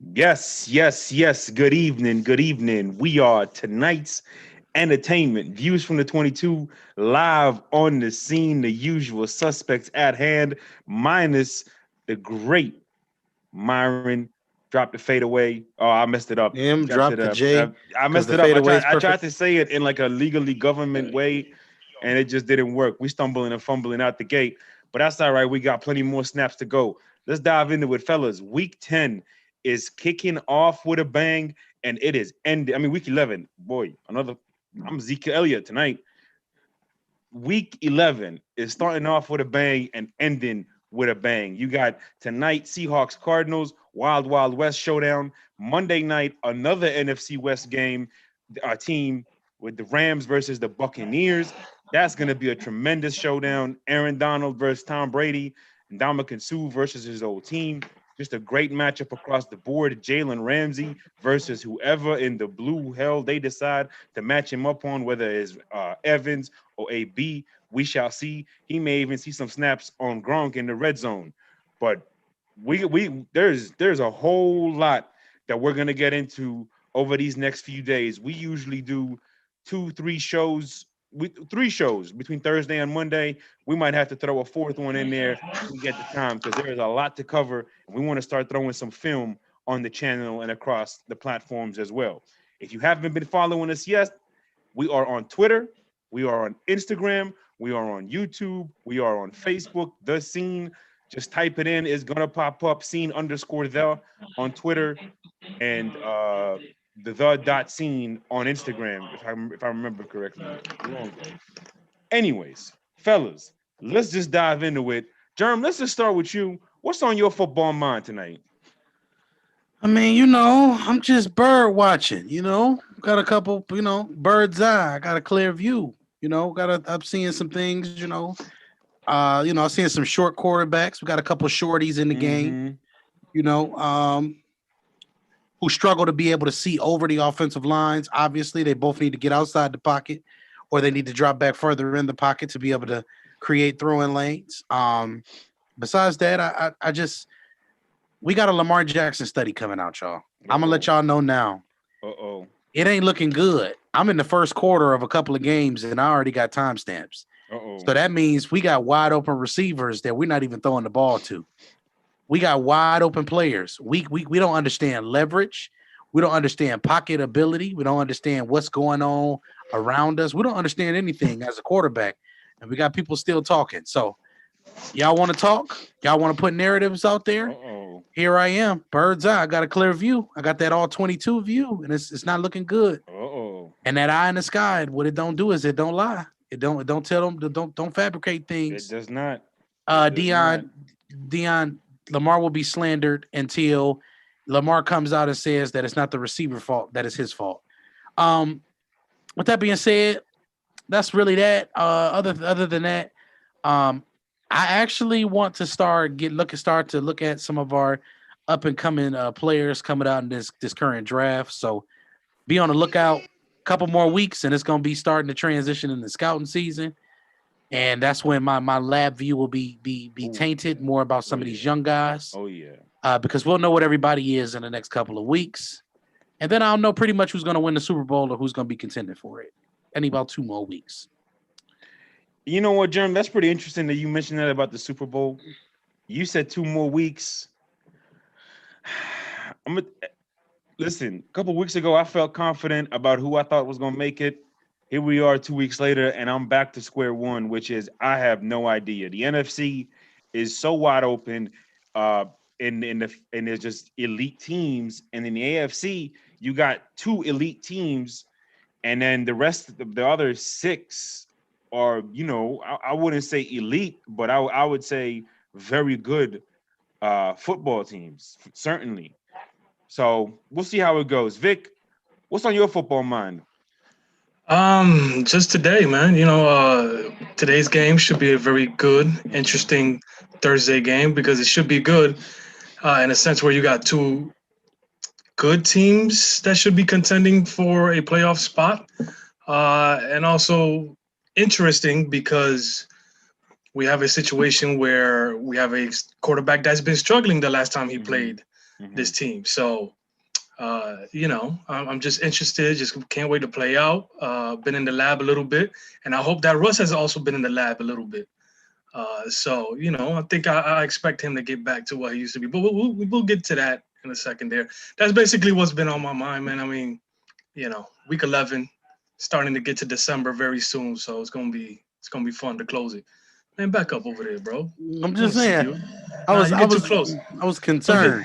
Yes, yes, yes. Good evening. Good evening. We are tonight's entertainment. Views from the 22 live on the scene. The usual suspects at hand, minus the great Myron. Dropped the fade away. Oh, I messed it up. M Got to dropped the the. J I because messed the it up. I fadeaway tried. is I tried perfect. to say it in like a legally government way, and it just didn't work. We stumbling and fumbling out the gate, but that's all right. We got plenty more snaps to go. Let's dive into it, fellas. Week 10 is kicking off with a bang, and it is ending. I mean, week 11, boy, another. I'm Zeke Elliott tonight. Week 11 is starting off with a bang and ending with a bang. You got tonight Seahawks Cardinals, Wild Wild West showdown. Monday night, another NFC West game, our team with the Rams versus the Buccaneers. That's going to be a tremendous showdown. Aaron Donald versus Tom Brady, and Dominican Sue versus his old team. Just a great matchup across the board. Jalen Ramsey versus whoever in the blue hell they decide to match him up on, whether it's Evans or AB. We shall see. He may even see some snaps on Gronk in the red zone. But there's a whole lot that we're gonna get into over these next few days. We usually do two, three shows. Three shows between Thursday and Monday. We might have to throw a fourth one in there if we get the time because there is a lot to cover, and we want to start throwing some film on the channel and across the platforms as well. If you haven't been following us yet, we are on Twitter, we are on Instagram, we are on YouTube, we are on Facebook. The Scene. Just type it in; it's gonna pop up. Scene underscore the on Twitter, and the dot scene on Instagram. If I remember correctly, I could be wrong though. Anyways, fellas, let's just dive into it. Jerm, let's just start with you. What's on your football mind tonight? I mean, I'm just bird watching. Got a couple. Bird's eye. I got a clear view. I'm seeing some things. I'm seeing some short quarterbacks. We got a couple shorties in the game. Mm-hmm. You know, um, who struggle to be able to see over the offensive lines. Obviously, they both need to get outside the pocket, or they need to drop back further in the pocket to be able to create throwing lanes. Besides that, I just we got a Lamar Jackson study coming out, y'all. I'm gonna let Uh-oh. y'all know now. Uh-oh. It ain't looking good. I'm in the first quarter of a couple of games, and I already got timestamps. Uh-oh. So that means we got wide open receivers that we're not even throwing the ball to. We got wide open players. We don't understand leverage. We don't understand pocket ability. We don't understand what's going on around us. We don't understand anything as a quarterback. And we got people still talking. So y'all want to talk? Y'all want to put narratives out there? Uh-oh. Here I am, bird's eye. I got a clear view. I got that all 22 view, and it's not looking good. Uh-oh. And that eye in the sky, what it don't do is it don't lie. It don't tell them don't fabricate It things. does not. It does not. Dion Lamar will be slandered until Lamar comes out and says that it's not the receiver fault, that it's his fault. Um, with that being said, that's really that. Other than that, um, I actually want to start to look at some of our up and coming players coming out in this current draft. So be on the lookout. Couple more weeks, and it's gonna be starting to transition in the scouting season. And that's when my lab view will be Ooh. tainted more about Oh some of these yeah. young guys, Oh yeah. because we'll know what everybody is in the next couple of weeks, and then I'll know pretty much who's going to win the Super Bowl or who's going to be contending for it. I need about 2 more weeks. You know what, Jerm? That's pretty interesting that you mentioned that about the Super Bowl. You said 2 more weeks. I'm a, listen. A couple weeks ago, I felt confident about who I thought was going to make it. Here we are, 2 weeks later, and I'm back to square one, which is I have no idea. The NFC is so wide open, uh, and there's just elite teams, and in the AFC, you got two elite teams, and then the other six are, I wouldn't say elite, but I would say very good football teams, certainly. So we'll see how it goes. Vic, what's on your football mind? Just today, man. Today's game should be a very good, interesting Thursday game because it should be good in a sense where you got two good teams that should be contending for a playoff spot, and also interesting because we have a situation where we have a quarterback that's been struggling the last time he Mm-hmm. played. this team. So, I'm just interested. Just can't wait to play out. Been in the lab a little bit, and I hope that Russ has also been in the lab a little bit. I think I expect him to get back to what he used to be. But we'll get to that in a second there. That's basically what's been on my mind, man. I mean, week 11, starting to get to December very soon. So it's gonna be fun to close it. Man, back up over there, bro. I'm just saying. You get too close. I was concerned.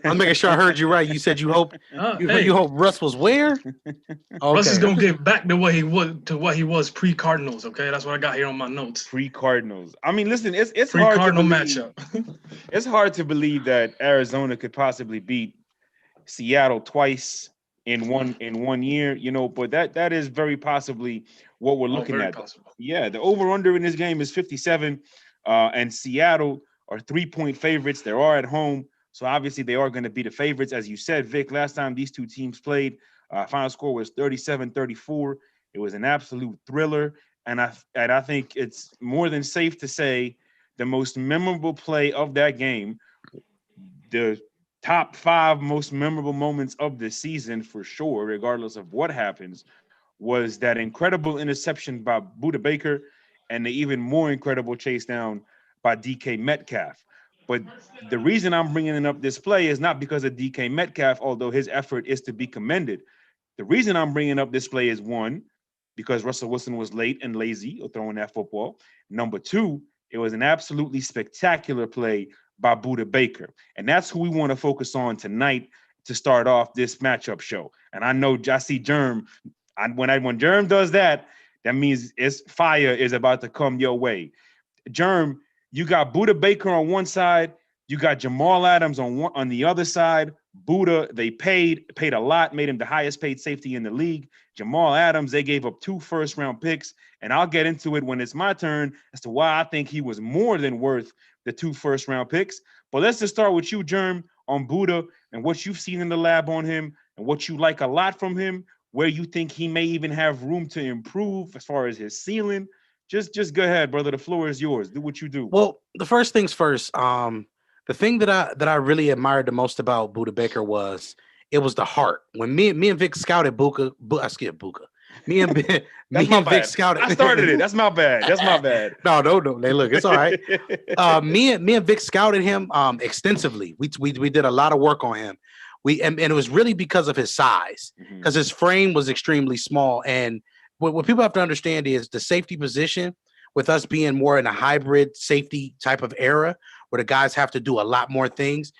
I'm making sure I heard you right. You said you hope you hope Russ was where? Okay. Russ is gonna get back to what he was pre-Cardinals. Okay, that's what I got here on my notes. Pre-Cardinals. I mean, listen, it's hard to Pre-Cardinal believe, matchup. It's hard to believe that Arizona could possibly beat Seattle twice in one year, but that is very possibly what we're looking at. Possible. Yeah, the over-under in this game is 57, and Seattle are 3-point favorites. They are at home, so obviously they are going to be the favorites. As you said, Vic, last time these two teams played, final score was 37-34. It was an absolute thriller, and I think it's more than safe to say the most memorable play of that game, the top 5 most memorable moments of the season for sure, regardless of what happens, was that incredible interception by Budda Baker and the even more incredible chase down by DK Metcalf. But the reason I'm bringing up this play is not because of DK Metcalf, although his effort is to be commended. The reason I'm bringing up this play is, 1, because Russell Wilson was late and lazy or throwing that football. Number 2, it was an absolutely spectacular play by Budda Baker. And that's who we want to focus on tonight to start off this matchup show. And I know I see Germ. When Germ does that, that means fire is about to come your way. Germ, you got Budda Baker on one side, you got Jamal Adams on the other side. Budda, they paid a lot, made him the highest paid safety in the league. Jamal Adams, they gave up 2 first-round picks, and I'll get into it when it's my turn as to why I think he was more than worth the 2 first-round picks. But let's just start with you, Germ, on Budda and what you've seen in the lab on him and what you like a lot from him, where you think he may even have room to improve as far as his ceiling. Just go ahead, brother. The floor is yours. Do what you do. Well, the first things first. The thing that I really admired the most about Budda Baker was the heart. When me and Vic scouted Buka. Me and Vic scouted. I started it. That's my bad. No. Hey, look, it's all right. Me and Vic scouted him extensively. We did a lot of work on him. And it was really because of his size, because his frame was extremely small. And what people have to understand is the safety position, with us being more in a hybrid safety type of era where the guys have to do a lot more things.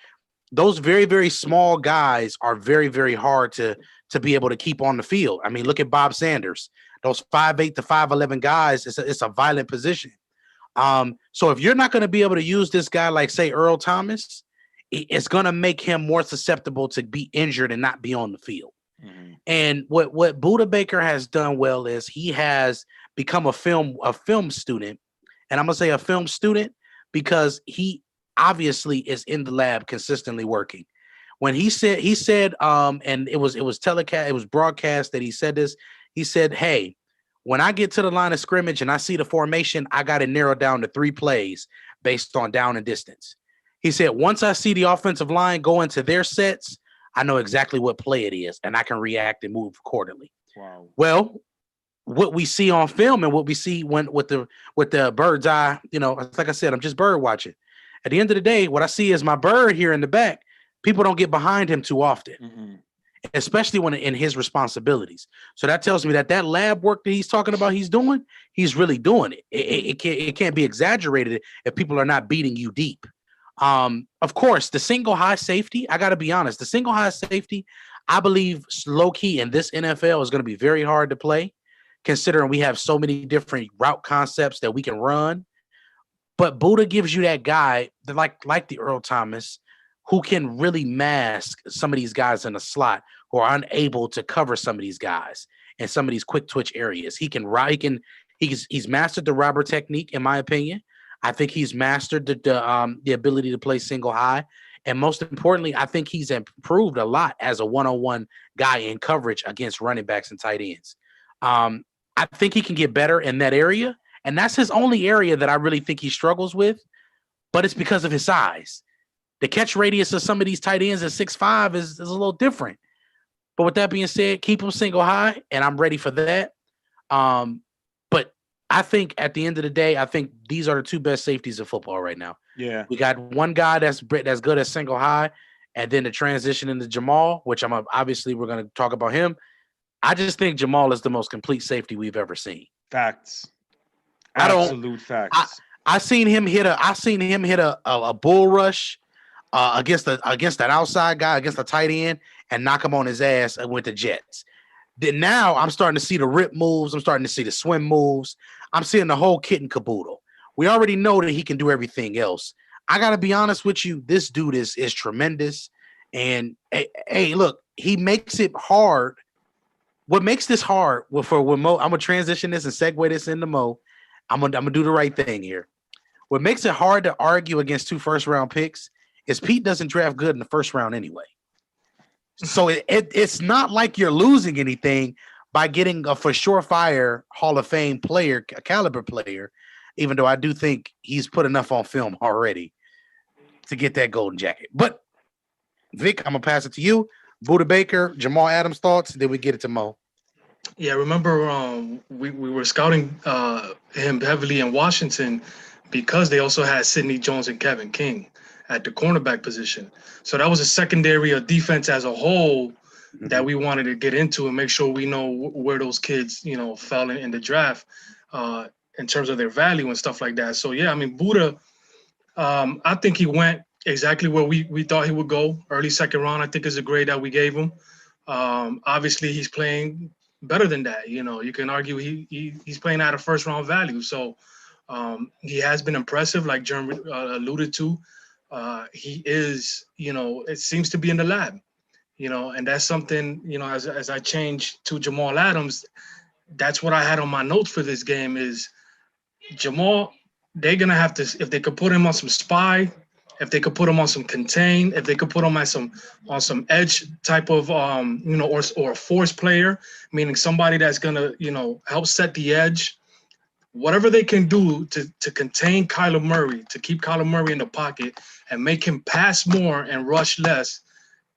Those very, very small guys are very, very hard to be able to keep on the field. I mean, look at Bob Sanders. Those 5'8" to 5'11" guys, it's a violent position. So if you're not going to be able to use this guy like, say, Earl Thomas, it's going to make him more susceptible to be injured and not be on the field. And what Budda Baker has done well is he has become a film student. And I'm going to say a film student because he obviously is in the lab consistently working. When he said, and it was telecast, it was broadcast that he said this. He said, "Hey, when I get to the line of scrimmage and I see the formation, I got to narrow down to 3 plays based on down and distance." He said, "Once I see the offensive line go into their sets, I know exactly what play it is, and I can react and move accordingly." Wow. Well, what we see on film and what we see with the bird's eye, like I said, I'm just bird watching. At the end of the day, what I see is my bird here in the back. People don't get behind him too often, especially when in his responsibilities. So that tells me that lab work that he's talking about he's doing, he's really doing it. It can't be exaggerated if people are not beating you deep. Of course, the single high safety, I got to be honest, the single high safety, I believe low key in this NFL is going to be very hard to play, considering we have so many different route concepts that we can run. But Budda gives you that guy that like the Earl Thomas, who can really mask some of these guys in the slot who are unable to cover some of these guys in some of these quick twitch areas. He's mastered the robber technique, in my opinion. I think he's mastered the ability to play single high. And most importantly, I think he's improved a lot as a one-on-one guy in coverage against running backs and tight ends. I think he can get better in that area. And that's his only area that I really think he struggles with. But it's because of his size. The catch radius of some of these tight ends at 6'5" is a little different. But with that being said, keep them single high, and I'm ready for that. But I think at the end of the day, I think these are the two best safeties in football right now. Yeah. We got one guy that's good at single high, and then the transition into Jamal, which obviously we're going to talk about him. I just think Jamal is the most complete safety we've ever seen. Facts. Absolute facts. I seen him hit a bull rush against that outside guy, against the tight end, and knock him on his ass with the Jets. Then now I'm starting to see the rip moves. I'm starting to see the swim moves. I'm seeing the whole kit and caboodle. We already know that he can do everything else. I got to be honest with you. This dude is tremendous. And hey, look, he makes it hard. What makes this hard for Mo, I'm going to transition this and segue this into Mo. I'm gonna do the right thing here. What makes it hard to argue against 2 first-round picks is Pete doesn't draft good in the first round anyway. So it's not like you're losing anything by getting a for sure fire Hall of Fame player, a caliber player, even though I do think he's put enough on film already to get that golden jacket. But Vic, I'm gonna pass it to you. Buda Baker, Jamal Adams thoughts, then we get it to Mo. Yeah, remember we were scouting him heavily in Washington because they also had Sidney Jones and Kevin King at the cornerback position. So that was a secondary of defense as a whole that we wanted to get into and make sure we know where those kids, fell in the draft in terms of their value and stuff like that. So, yeah, I mean, Buda, I think he went exactly where we thought he would go. Early second round, I think is a grade that we gave him. Obviously, he's playing better than that. You can argue he's playing at a first round value. So he has been impressive, like Jerm alluded to. He is, it seems to be in the lab, and that's something, as I change to Jamal Adams, that's what I had on my notes for this game is Jamal, they're going to have to, if they could put him on some spy, if they could put him on some contain, if they could put him on some edge type of, or a force player, meaning somebody that's going to, help set the edge, whatever they can do to contain Kyler Murray, to keep Kyler Murray in the pocket and make him pass more and rush less,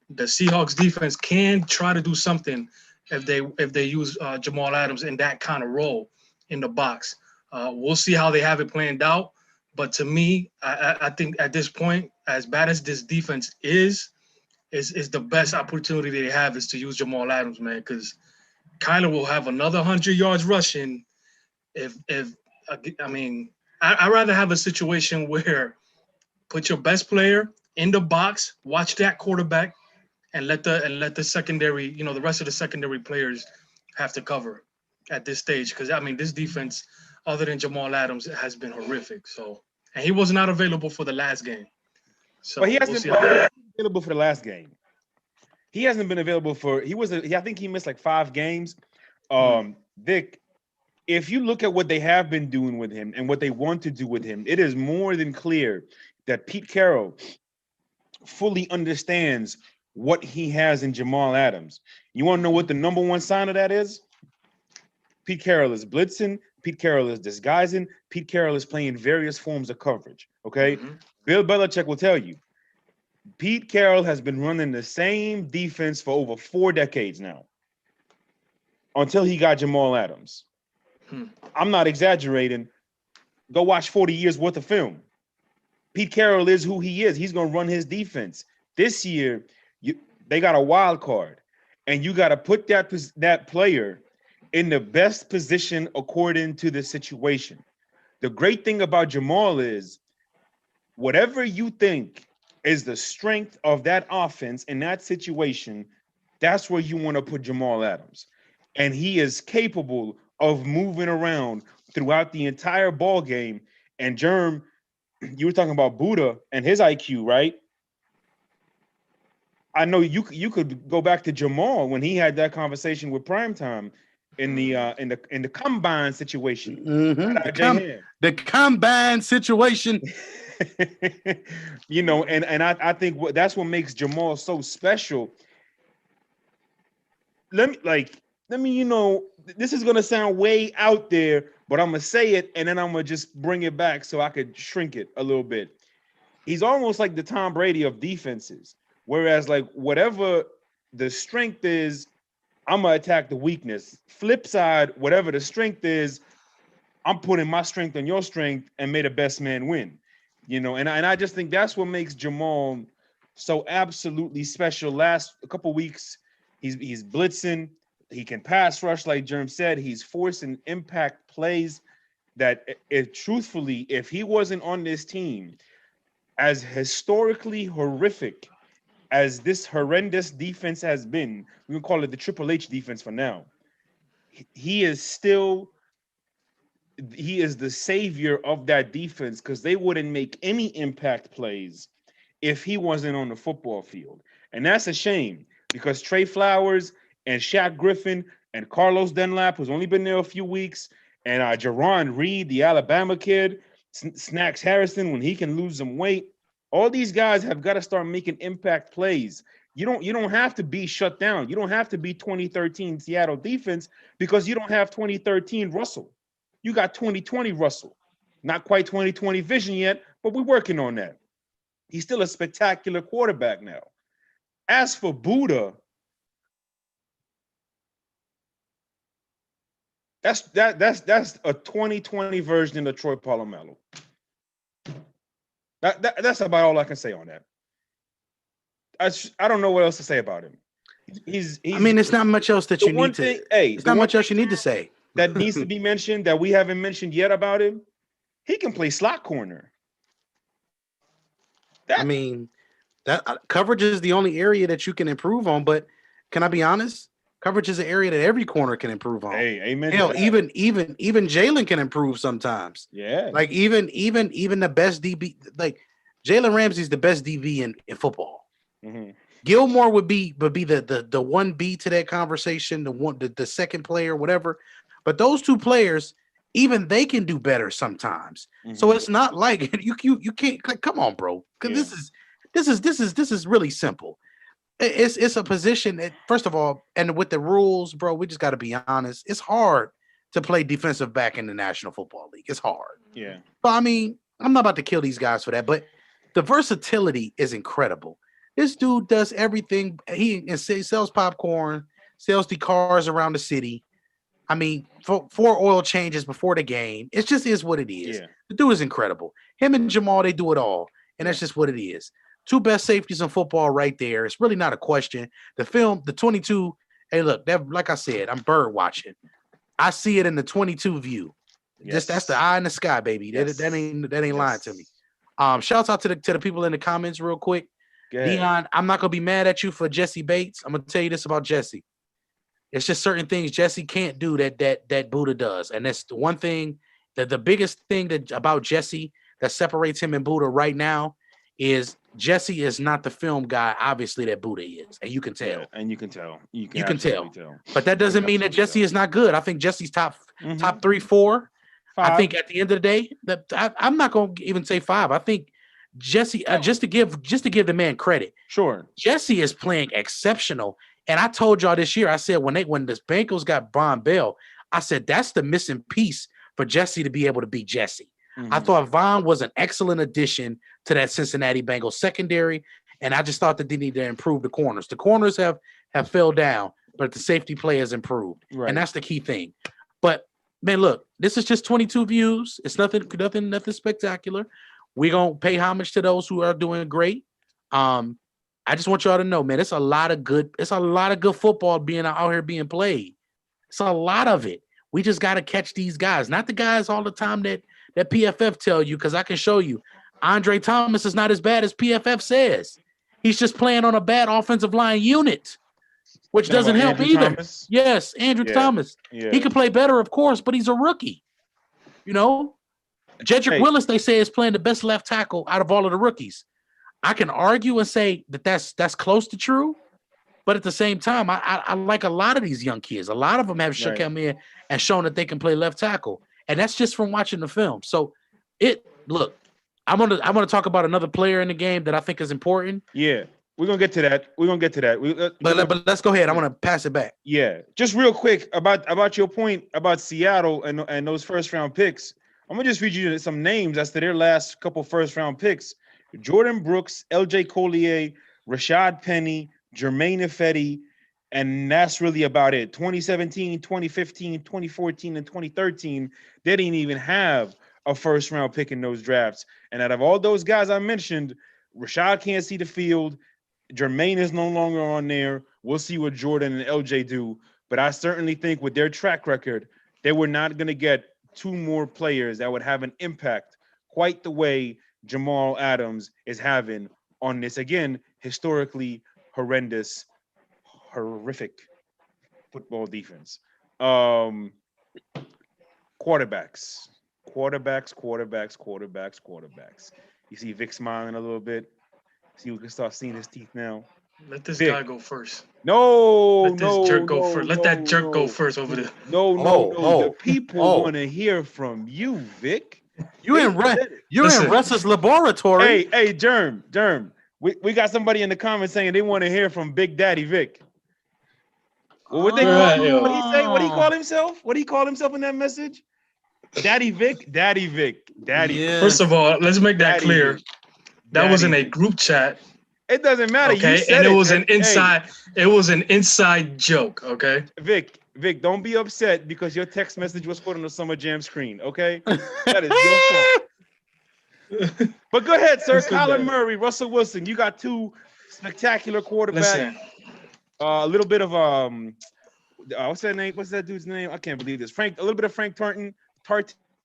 the Seahawks defense can try to do something if they use Jamal Adams in that kind of role in the box. We'll see how they have it planned out. But to me, I think at this point, as bad as this defense is the best opportunity they have is to use Jamal Adams, man, because Kyler will have another 100 yards rushing. I'd rather have a situation where put your best player in the box, watch that quarterback, and let the secondary, the rest of the secondary players have to cover at this stage. Because this defense, other than Jamal Adams, has been horrific. So, and he was not available for the last game. So, but he hasn't been available for the last game. He hasn't been available for. I think he missed like 5 games. Vic, if you look at what they have been doing with him and what they want to do with him, it is more than clear that Pete Carroll fully understands what he has in Jamal Adams. You want to know what the number one sign of that is? Pete Carroll is blitzing. Pete Carroll is disguising. Pete Carroll is playing various forms of coverage. Okay. Bill Belichick will tell you, Pete Carroll has been running the same defense for over 4 decades now until he got Jamal Adams. I'm not exaggerating. Go watch 40 years worth of film. Pete Carroll is who he is. He's going to run his defense. This year, they got a wild card, and you got to put that player in the best position according to the situation. The great thing about Jamal is whatever you think is the strength of that offense in that situation, that's where you want to put Jamal Adams. And he is capable of moving around throughout the entire ball game. And Germ, you were talking about Buda and his IQ, right? I know you could go back to Jamal when he had that conversation with Primetime in the combine situation. The combine situation. And I think that's what makes Jamal so special. Let me, this is gonna sound way out there, but I'm gonna say it and then I'm gonna just bring it back so I could shrink it a little bit. he's almost like the Tom Brady of defenses. Whereas, like, whatever the strength is, I'm gonna attack the weakness. Flip side, whatever the strength is, I'm putting my strength on your strength and may the best man win. And I just think that's what makes Jamal so absolutely special. Last a couple weeks, he's blitzing. He can pass rush, like Jerm said. He's forcing impact plays that, truthfully, if he wasn't on this team, as historically horrific as this horrendous defense has been, we can call it the Triple H defense for now. He is the savior of that defense, because they wouldn't make any impact plays if he wasn't on the football field. And that's a shame, because Trey Flowers and Shaq Griffin and Carlos Dunlap, who's only been there a few weeks, and Jaron Reed, the Alabama kid, Snacks Harrison, when he can lose some weight, all these guys have got to start making impact plays. You don't have to be shut down. You don't have to be 2013 Seattle defense, because you don't have 2013 Russell. You got 2020 Russell. Not quite 2020 vision yet, but we're working on that. He's still a spectacular quarterback now. As for Buddha, that's a 2020 version of Troy Polamalu. That's about all I can say on that. I don't know what else to say about him. I mean, it's not much else that you need to. It's not much else you need to say. That needs to be mentioned that we haven't mentioned yet about him. He can play slot corner. I mean, that coverage is the only area that you can improve on. But can I be honest? Coverage is an area that every corner can improve on. Hey, amen. Hell, even Jalen can improve sometimes. Yeah. Like even the best DB, like Jalen Ramsey's the best DB in football. Mm-hmm. Gilmore would be the 1B to that conversation, the second player, whatever. But those two players, even they can do better sometimes. Mm-hmm. So it's not like you can't, like, come on, bro. Because this is really simple. It's a position that, first of all, and with the rules, bro, we just got to be honest. It's hard to play defensive back in the National Football League. It's hard. Yeah. But I mean, I'm not about to kill these guys for that, but the versatility is incredible. This dude does everything. He sells popcorn, sells the cars around the city. I mean, for oil changes before the game. It just is what it is. Yeah. The dude is incredible. Him and Jamal, they do it all. And that's just what it is. Two best safeties in football right there. It's really not a question. The film, the 22, hey, look, that, like I said, I'm bird watching. I see it in the 22 view. Yes. That's the eye in the sky, baby. Yes. That ain't yes. lying to me. Shouts out to the people in the comments real quick. Dion, I'm not gonna be mad at you for Jesse Bates. I'm gonna tell you this about Jesse. It's just certain things Jesse can't do that Buddha does. And that's the one thing that the biggest thing about Jesse that separates him and Buddha right now is Jesse is not the film guy, obviously, that Buddha is. And you can tell. Yeah, and you can tell. You can tell. But that doesn't mean that Jesse is not good. I think Jesse's top 3, 4. 5. I think at the end of the day, that I'm not gonna even say 5. I think Jesse, just to give the man credit. Sure. Jesse is playing exceptional. And I told y'all this year, I said when the Bengals got Von Bell, I said that's the missing piece for Jesse to be able to be Jesse. Mm-hmm. I thought Von was an excellent addition to that Cincinnati Bengals secondary, and I just thought that they need to improve the corners. The corners have fell down, but the safety play has improved, and that's the key thing. But man, look, this is just 22 views. It's nothing spectacular. We're gonna pay homage to those who are doing great. I just want y'all to know, man, it's a lot of good football being out here being played. It's a lot of it. We just got to catch these guys, not the guys all the time that PFF tell you, because I can show you Andre Thomas is not as bad as PFF says. He's just playing on a bad offensive line unit, which doesn't help Andrew either. Thomas? Yes, Andrew Thomas. Yeah. He could play better, of course, but he's a rookie. You know, Jedrick Willis, they say, is playing the best left tackle out of all of the rookies. I can argue and say that's close to true, but at the same time, I like a lot of these young kids. A lot of them have come in and shown that they can play left tackle, and that's just from watching the film. So, I'm gonna talk about another player in the game that I think is important. Yeah, we're gonna get to that. But let's go ahead. I'm gonna pass it back. Yeah, just real quick about your point about Seattle and those first round picks. I'm gonna just read you some names as to their last couple first round picks. Jordan Brooks, LJ Collier, Rashad Penny, Jermaine Ifedi, and that's really about it. 2017, 2015, 2014, and 2013, they didn't even have a first round pick in those drafts. And out of all those guys I mentioned, Rashad can't see the field. Jermaine is no longer on there. We'll see what Jordan and LJ do. But I certainly think with their track record, they were not going to get two more players that would have an impact quite the way Jamal Adams is having on this, again, historically horrendous, horrific football defense. Um, quarterbacks, quarterbacks. You see Vic smiling a little bit. See, we can start seeing his teeth now. Let this Vic, guy go first. no, Let this no, jerk go no, first. Let that no, jerk go no, first over there. no. The Oh, people oh. want to hear from you, Vic. You're in Listen. Russ's laboratory. Hey, Germ. We got somebody in the comments saying they want to hear from Big Daddy Vic. Well, what they Where call? at, yo? What he say? What he call himself? What he call himself in that message? Daddy Vic. Yeah. First of all, let's make that Daddy clear. Vic. That was in a Vic. group chat, It doesn't matter. You okay? said And it it. was an Hey, inside. It was an inside joke, okay? Vic, don't be upset because your text message was put on the Summer Jam screen. Okay, that is your fault. But go ahead, sir. Listen, Kyler Dad. Murray, Russell Wilson. You got two spectacular quarterbacks. Listen, A little bit of what's that name? What's that dude's name? I can't believe this. A little bit of Frank Tarkenton,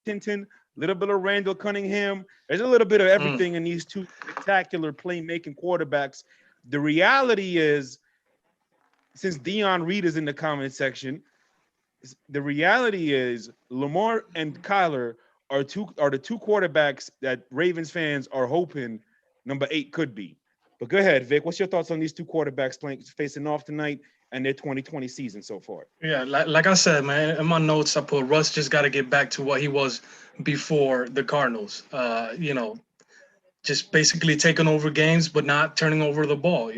a little bit of Randall Cunningham. There's a little bit of everything in these two spectacular playmaking quarterbacks. The reality is, since Dion Reed is in the comment section, the reality is Lamar and Kyler are the two quarterbacks that Ravens fans are hoping number 8 could be. But go ahead, Vic. What's your thoughts on these two quarterbacks facing off tonight and their 2020 season so far? yeah, like I said, man, in my notes I put Russ just got to get back to what he was before the Cardinals. Just basically taking over games, but not turning over the ball.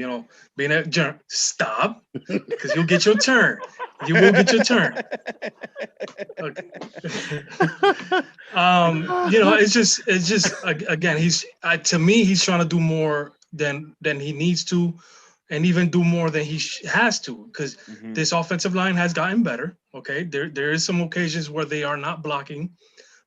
Being a stop, because you'll get your turn. You will get your turn. Okay. It's just again, to me, he's trying to do more than he needs to, and even do more than he has to, because this offensive line has gotten better. Okay, there is some occasions where they are not blocking,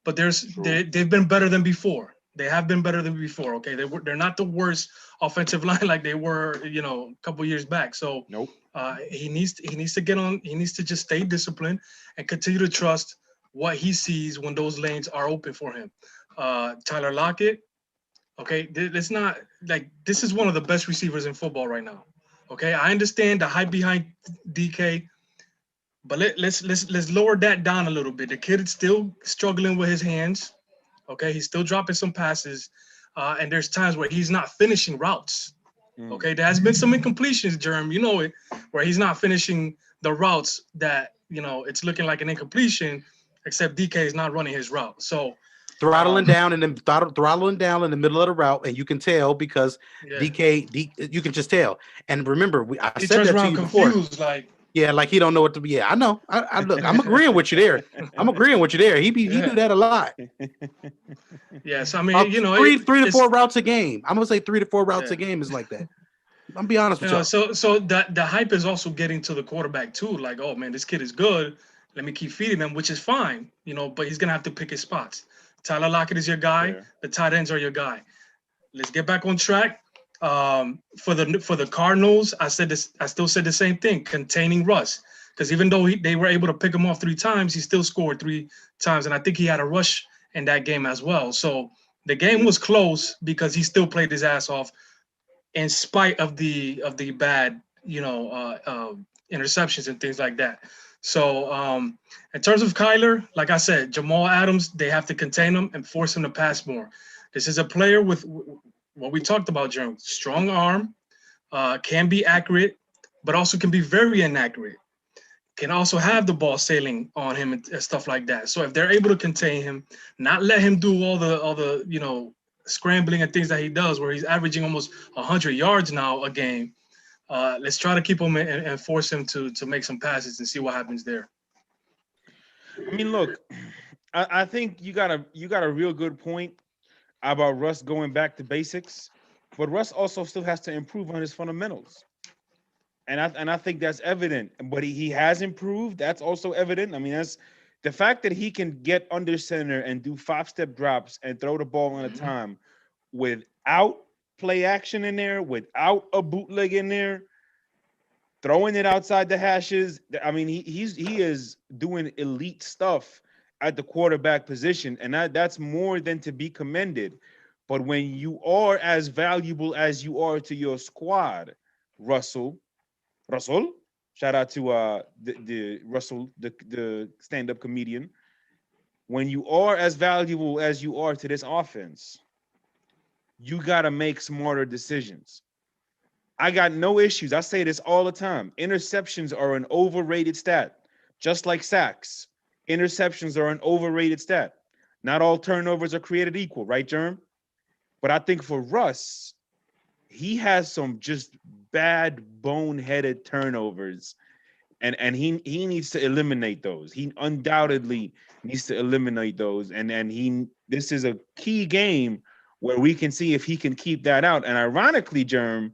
but they've been better than before. They have been better than before. Okay, they're not the worst offensive line like they were, a couple years back. So nope. He needs to get on. He needs to just stay disciplined and continue to trust what he sees when those lanes are open for him. Tyler Lockett. Okay, it's not like this is one of the best receivers in football right now. Okay, I understand the hype behind DK, but let's lower that down a little bit. The kid is still struggling with his hands. Okay, he's still dropping some passes, and there's times where he's not finishing routes. Okay, there has been some incompletions, Jerm. You know it, where he's not finishing the routes that it's looking like an incompletion, except DK is not running his route. So throttling down in the middle of the route, and you can tell because DK, you can just tell. And remember, I he said turns that to around you confused, before. like like he don't know what to be. Yeah, I know. I look. I'm agreeing with you there. He do that a lot. Yes, I mean three to four routes a game. I'm gonna say 3 to 4 routes a game is like that. I'm be honest with you. So the hype is also getting to the quarterback too. Like, oh man, this kid is good. Let me keep feeding him, which is fine, but he's gonna have to pick his spots. Tyler Lockett is your guy. Yeah. The tight ends are your guy. Let's get back on track. For the Cardinals, I still said the same thing, containing Russ. Because even though they were able to pick him off 3 times, he still scored 3 times. And I think he had a rush in that game as well. So the game was close because he still played his ass off in spite of the bad, interceptions and things like that. So in terms of Kyler, like I said, Jamal Adams, they have to contain him and force him to pass more. This is a player with what we talked about, Jerome. Strong arm, can be accurate, but also can be very inaccurate. Can also have the ball sailing on him and stuff like that. So if they're able to contain him, not let him do all the scrambling and things that he does, where he's averaging almost 100 yards now a game. Let's try to keep him and force him to make some passes and see what happens there. I mean, look, I think you got a real good point. about Russ going back to basics, but Russ also still has to improve on his fundamentals. And I think that's evident. But he has improved. That's also evident. I mean, that's the fact that he can get under center and do 5-step drops and throw the ball on a time without play action in there, without a bootleg in there, throwing it outside the hashes. I mean, he is doing elite stuff at the quarterback position, and that's more than to be commended. But when you are as valuable as you are to your squad, Russell, shout out to the Russell, the stand-up comedian. When you are as valuable as you are to this offense, you got to make smarter decisions. I got no issues. I say this all the time. Interceptions are an overrated stat, just like sacks. Interceptions are an overrated stat. Not all turnovers are created equal, right, Germ? But I think for Russ, he has some just bad boneheaded turnovers, and he needs to eliminate those. He undoubtedly needs to eliminate those, and this is a key game where we can see if he can keep that out. And ironically, Germ,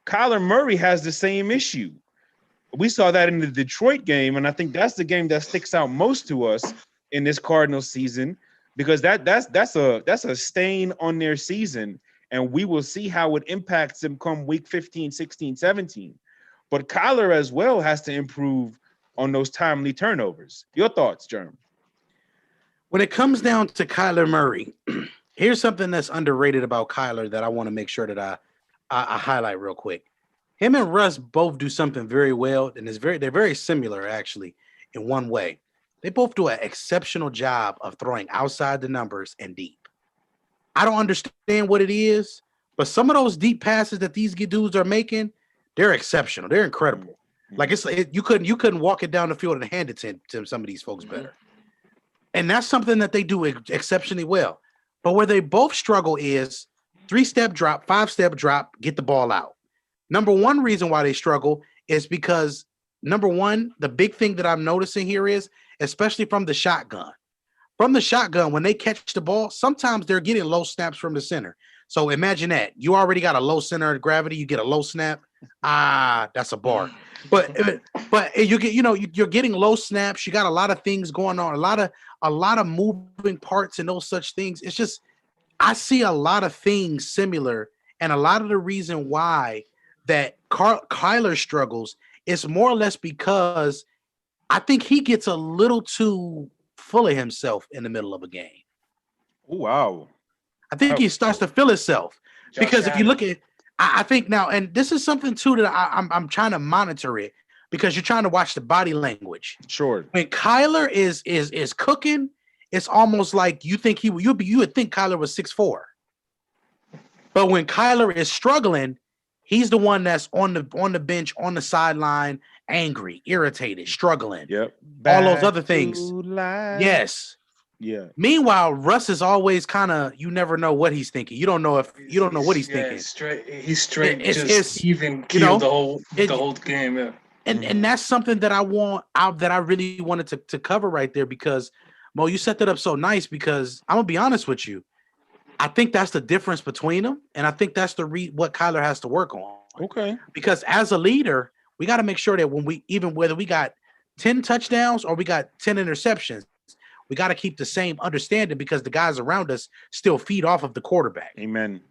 Kyler Murray has the same issue. We saw that in the Detroit game, and I think that's the game that sticks out most to us in this Cardinals season, because that's a stain on their season, and we will see how it impacts them come week 15, 16, 17. But Kyler as well has to improve on those timely turnovers. Your thoughts, Germ? When it comes down to Kyler Murray, here's something that's underrated about Kyler that I want to make sure that I highlight real quick. Him and Russ both do something very well, and they're very similar actually in one way. They both do an exceptional job of throwing outside the numbers and deep. I don't understand what it is, but some of those deep passes that these dudes are making, they're exceptional. They're incredible. Like you couldn't walk it down the field and hand it to some of these folks better. And that's something that they do exceptionally well. But where they both struggle is 3-step drop, 5-step drop, get the ball out. Number one reason why they struggle is because, number one, the big thing that I'm noticing here is, especially from the shotgun. From the shotgun, when they catch the ball, sometimes they're getting low snaps from the center. So imagine that. You already got a low center of gravity. You get a low snap. That's a bar. But you get, you're getting low snaps. You got a lot of things going on, a lot of moving parts and those such things. It's just, I see a lot of things similar, and a lot of the reason why that Kyler struggles is more or less because I think he gets a little too full of himself in the middle of a game. Oh, wow. I think he starts to feel himself because if you look at, I think now, and this is something too that I'm trying to monitor it, because you're trying to watch the body language. Sure. When Kyler is cooking, it's almost like you think you would think Kyler was 6'4". But when Kyler is struggling, he's the one that's on the bench, on the sideline, angry, irritated, struggling. Yep. All those other things. Yes. Yeah. Meanwhile, Russ is always kind of, you never know what he's thinking. You don't know what he's thinking. He's straight, it's even killed the whole game. Yeah. And that's something that I really wanted to cover right there, because Mo, you set that up so nice, because I'm gonna be honest with you. I think that's the difference between them, and I think that's what Kyler has to work on. Okay. Because as a leader, we got to make sure that whether we got 10 touchdowns or we got 10 interceptions, we got to keep the same understanding, because the guys around us still feed off of the quarterback. Amen.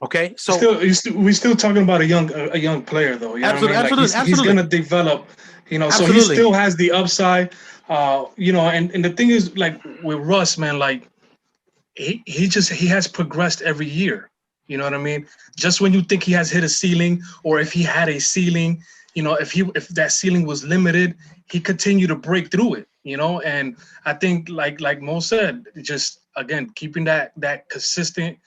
Okay, so we're still talking about a young player, though. You know what I mean? Like he's gonna develop, so he still has the upside, and the thing is, like with Russ, man, like he has progressed every year. You know what I mean? Just when you think he has hit a ceiling, or if he had a ceiling, if that ceiling was limited, he continued to break through it. And I think like Mo said, just again keeping that consistent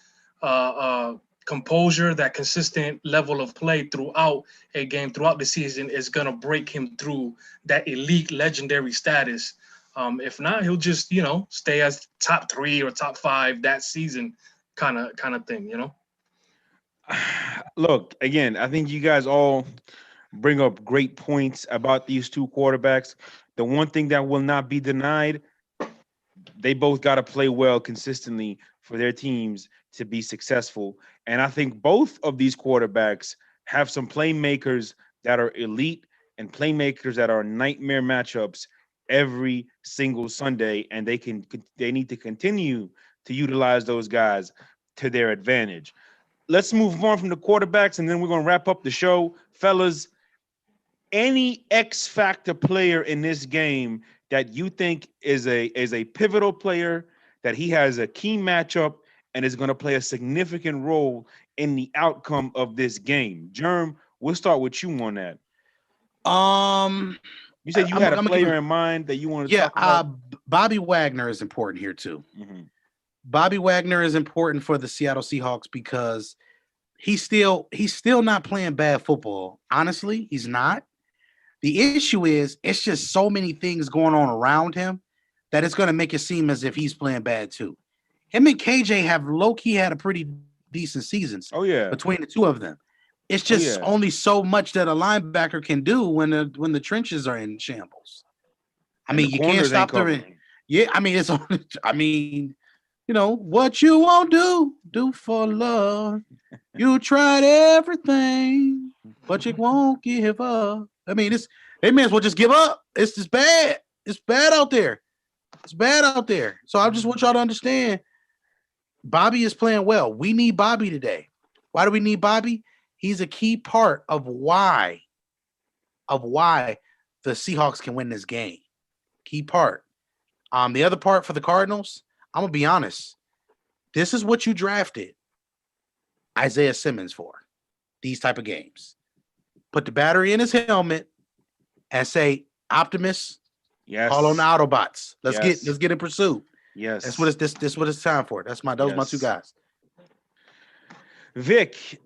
composure, that consistent level of play throughout a game, throughout the season, is gonna break him through that elite legendary status. If not, he'll just stay as top 3 or top 5 that season, kind of thing. Look, again, I think you guys all bring up great points about these two quarterbacks. The one thing that will not be denied, they both got to play well consistently for their teams to be successful. And I think both of these quarterbacks have some playmakers that are elite and playmakers that are nightmare matchups every single Sunday, and they need to continue to utilize those guys to their advantage. Let's move on from the quarterbacks, and then we're going to wrap up the show. Fellas, any X factor player in this game that you think is a pivotal player, that he has a key matchup and is going to play a significant role in the outcome of this game? Germ, we'll start with you on that. You said you had a player in mind that you want to talk about. Bobby Wagner is important here too. Mm-hmm. Bobby Wagner is important for the Seattle Seahawks because he's still not playing bad football. Honestly, he's not. The issue is it's just so many things going on around him that it's going to make it seem as if he's playing bad too. Him and KJ have low-key had a pretty decent seasons. Oh yeah, between the two of them. It's just only so much that a linebacker can do when the trenches are in shambles. I mean, you can't stop the. Yeah, I mean, it's. I mean, you know what you won't do for love. You tried everything, but you won't give up. I mean, they may as well just give up. It's just bad. It's bad out there. It's bad out there. So I just want y'all to understand. Bobby is playing well. We need Bobby today. Why do we need Bobby? He's a key part of why the Seahawks can win this game. Key part. The other part for the Cardinals, I'm gonna be honest. This is what you drafted Isaiah Simmons for. These type of games. Put the battery in his helmet and say, Optimus, call on the Autobots. Let's get in pursuit. Yes. That's what it's what it's time for. Those are my two guys. Vic,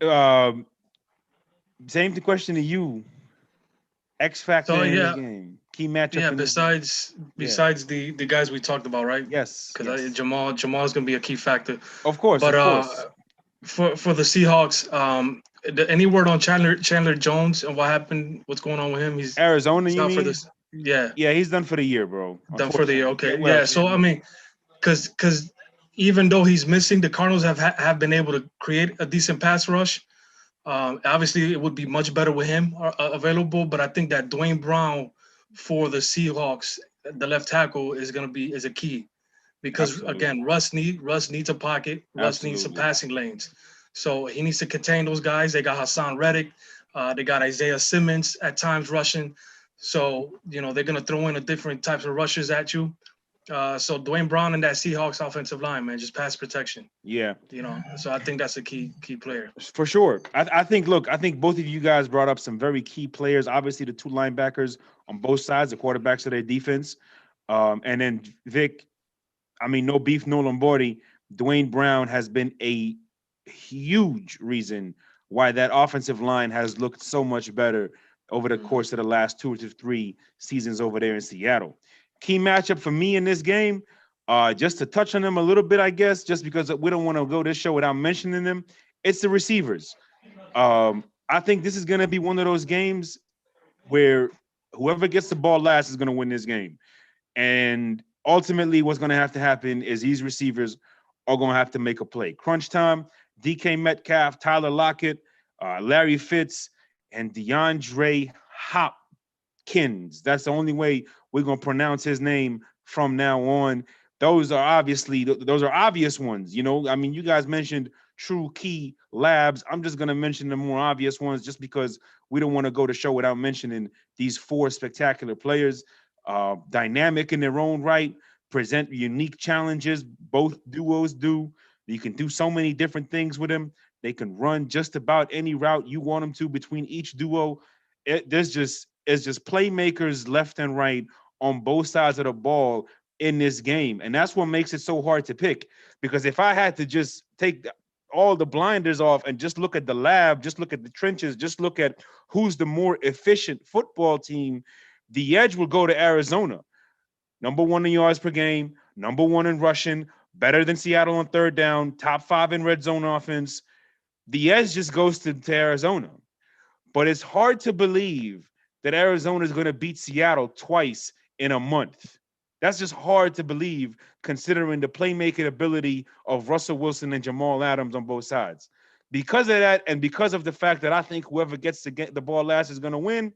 same question to you. X factor in the game. Key matchup. Yeah, besides the guys we talked about, right? Yes. Because Jamal's gonna be a key factor. Of course. But for the Seahawks, any word on Chandler Jones and what happened? What's going on with him? He's Arizona. He's you out mean? for this. Yeah. Yeah, he's done for the year, bro. Done for the year. Okay. Yeah. So I mean, because even though he's missing, the Cardinals have been able to create a decent pass rush. Obviously, it would be much better with him available, but I think that Dwayne Brown for the Seahawks, the left tackle, is a key, because again, Russ needs a pocket. Russ needs some passing lanes, so he needs to contain those guys. They got Hassan Reddick, they got Isaiah Simmons at times rushing, so they're gonna throw in a different types of rushers at you. So Dwayne Brown and that Seahawks offensive line, man, just pass protection. Yeah. So I think that's a key player. For sure. I think both of you guys brought up some very key players. Obviously, the two linebackers on both sides, the quarterbacks of their defense. And then Vic, I mean, no beef, no Lombardi. Dwayne Brown has been a huge reason why that offensive line has looked so much better over the course of the last 2 to 3 seasons over there in Seattle. Key matchup for me in this game, just to touch on them a little bit, I guess, just because we don't want to go this show without mentioning them, it's the receivers. I think this is going to be one of those games where whoever gets the ball last is going to win this game. And ultimately what's going to have to happen is these receivers are going to have to make a play. Crunch time, DK Metcalf, Tyler Lockett, Larry Fitz, and DeAndre Hopkins. That's the only way we're going to pronounce his name from now on. Those are obvious ones. I mean, you guys mentioned True Key Labs. I'm just going to mention the more obvious ones just because we don't want to go to show without mentioning these 4 spectacular players. Dynamic in their own right, present unique challenges. Both duos do. You can do so many different things with them. They can run just about any route you want them to between each duo. It's just playmakers left and right on both sides of the ball in this game. And that's what makes it so hard to pick, because if I had to just take all the blinders off and just look at the lab, just look at the trenches, just look at who's the more efficient football team, the edge will go to Arizona. Number 1 in yards per game, number 1 in rushing, better than Seattle on third down, top 5 in red zone offense. The edge just goes to Arizona. But it's hard to believe that Arizona is going to beat Seattle twice in a month. That's just hard to believe considering the playmaking ability of Russell Wilson and Jamal Adams on both sides. Because of that, and because of the fact that I think whoever gets to get the ball last is going to win,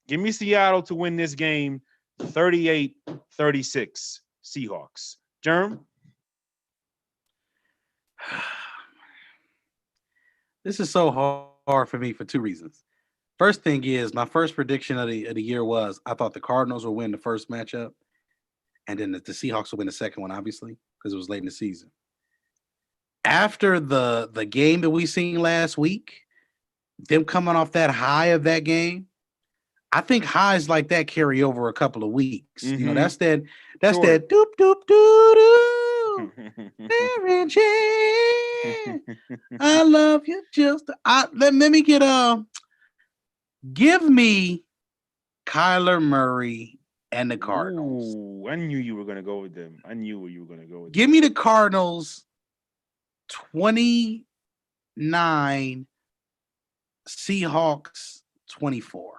give me Seattle to win this game 38-36 Seahawks. Germ? This is so hard for me for two reasons. First thing is, my first prediction of the year was I thought the Cardinals would win the first matchup, and then the Seahawks would win the second one, obviously, because it was late in the season. After the game that we seen last week, them coming off that high of that game, I think highs like that carry over a couple of weeks. You know, that's that doop doop doo doo. Mary Jane, I love you just. Let me get give me Kyler Murray and the Cardinals. Ooh, I knew you were going to go with them. I knew you were going to go with Give me the Cardinals 29, Seahawks 24.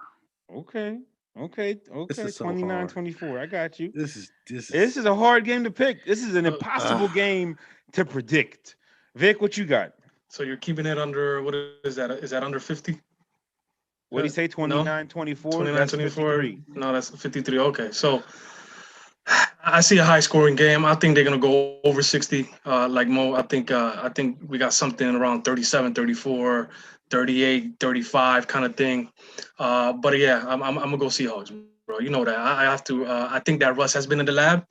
Okay. 29-24. I got you. This is a hard game to pick. This is an impossible game to predict. Vic, what you got? So you're keeping it under, what is that? Is that under 50? What did he say? 29-24? 29-24. No, that's 53. Okay. So I see a high scoring game. I think they're going to go over 60. Like Mo, I think we got something around 37, 34, 38, 35 kind of thing. But yeah, I'm going to go Seahawks, bro. You know that. I have to. I think that Russ has been in the lab.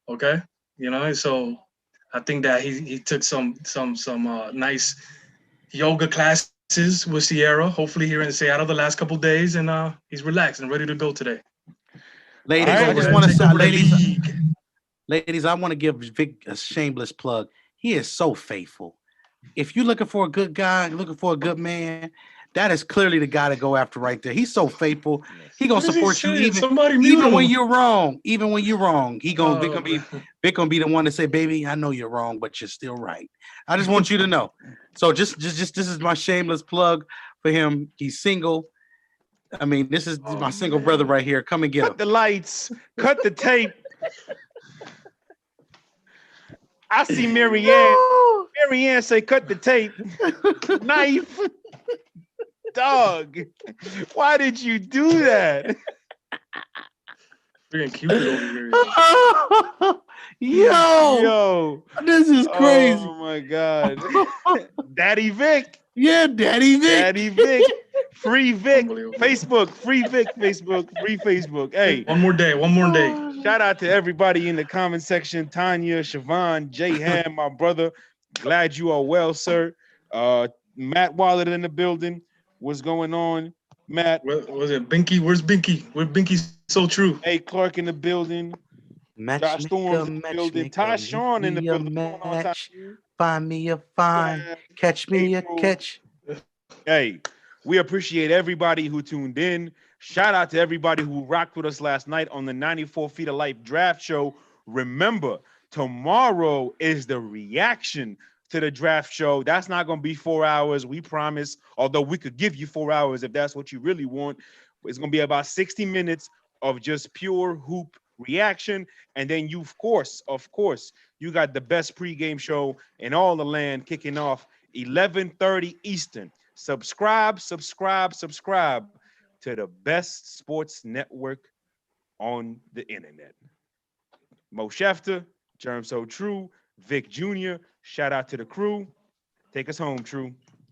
Okay. You know, so I think that he took some nice yoga classes with Sierra, hopefully here in Seattle the last couple of days, and he's relaxed and ready to go today. Ladies, I just want to say, ladies, I want to give Vic a shameless plug. He is so faithful. If you're looking for a good guy, looking for a good man, that is clearly the guy to go after right there. He's so faithful. He gonna support you even when you're wrong. Even when you're wrong, Vic gonna be the one to say, "Baby, I know you're wrong, but you're still right." I just want you to know. So just this is my shameless plug for him. He's single. I mean, this is my single brother right here. Come and get him. Cut the lights. Cut the tape. I see Marianne. Marianne say, "Cut the tape." Knife. Dog. Why did you do that? Freaking Cupid over here. Yo, this is crazy. Oh my God. Daddy Vic. Yeah, Daddy Vic. Daddy Vic. Free Vic. Facebook. Free Vic. Facebook. Free Facebook. Hey. One more day. Shout out to everybody in the comment section. Tanya, Siobhan, Jay Ham, my brother. Glad you are well, sir. Matt Wallet in the building. What's going on, Matt? What was it? Binky? Where's Binky? Where's Binky? So true. Hey, Clark in the building. Josh Storms in the building. Ty Sean in the building. Find me a fine. Catch me a catch. Hey, we appreciate everybody who tuned in. Shout out to everybody who rocked with us last night on the 94 Feet of Life draft show. Remember, tomorrow is the reaction to the draft show. That's not going to be 4 hours, we promise. Although we could give you 4 hours if that's what you really want. It's going to be about 60 minutes of just pure hoop reaction. And then you, of course, you got the best pregame show in all the land kicking off 11:30 Eastern. Subscribe to the best sports network on the internet. Mo Schefter, Germ So True, Vic Jr., shout out to the crew. Take us home, True.